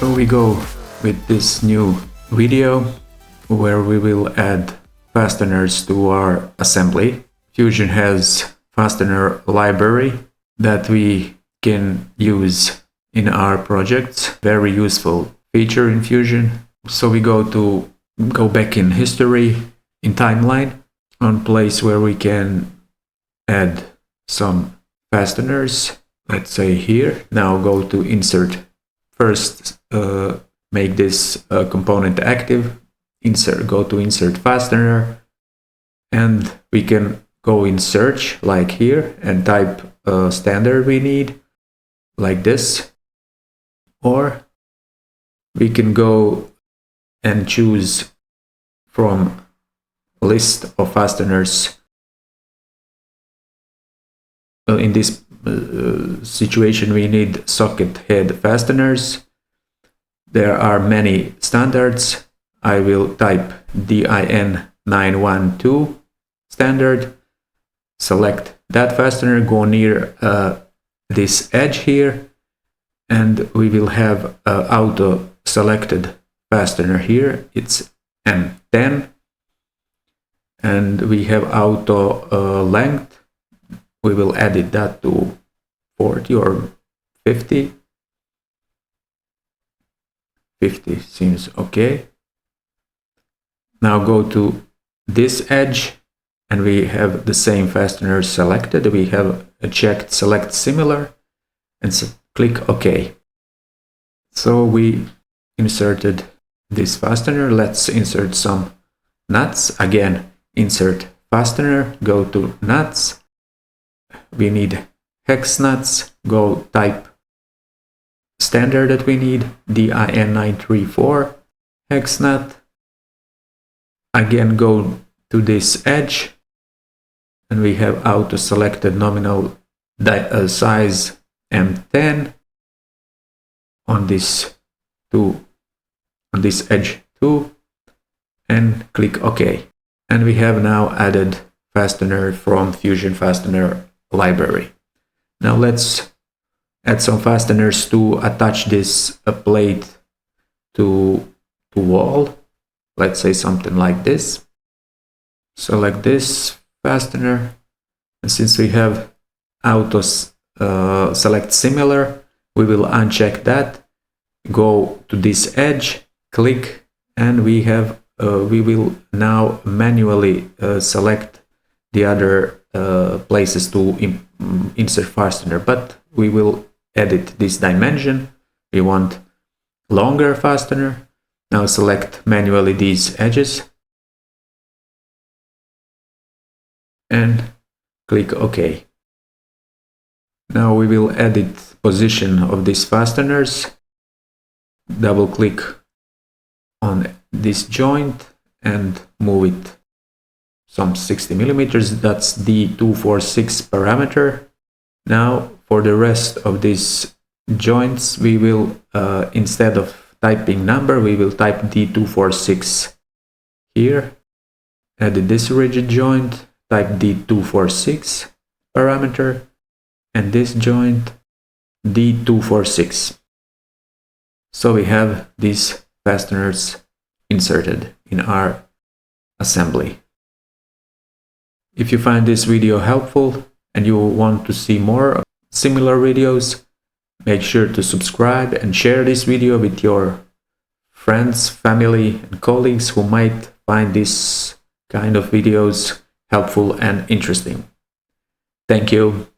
So we go with this new video where we will add fasteners to our assembly. Fusion has fastener library that we can use in our projects. Very useful feature in Fusion. So we go back in history, in timeline, on place where we can add some fasteners. Let's say here. Now go to insert. First, make this component active. Go to insert fastener, and we can go in search like here and type a standard we need like this, or we can go and choose from a list of fasteners. In this situation we need socket head fasteners. There are many standards. I will type DIN 912 standard, select that fastener, go near this edge here, and we will have auto selected fastener here. It's M10, and we have auto length. We will edit that to 40 or 50. 50 seems okay. Now go to this edge, and we have the same fastener selected. We have a checked select similar, and click OK. So we inserted this fastener. Let's insert some nuts. Again, insert fastener, go to nuts. We need hex nuts. Go type standard that we need, DIN 934 hex nut. Again, go to this edge, and we have auto selected nominal size M10 on this edge too, and click OK. And we have now added fastener from Fusion Fastener library. Now let's add some fasteners to attach this plate to wall. Let's say something like this. Select this fastener, and since we have auto select similar, we will uncheck that. Go to this edge, click, and we will now manually select the other places to insert fastener, but we will edit this dimension. We want longer fastener. Now select manually these edges and click OK. Now we will edit position of these fasteners. Double click on this joint and move it some 60 millimeters. That's the 246 parameter. Now for the rest of these joints, we will instead of typing number, we will type D246 here. Edit this rigid joint, type D246 parameter, and this joint D246. So we have these fasteners inserted in our assembly. If you find this video helpful and you want to see more similar videos, make sure to subscribe and share this video with your friends, family, and colleagues who might find this kind of videos helpful and interesting. Thank you.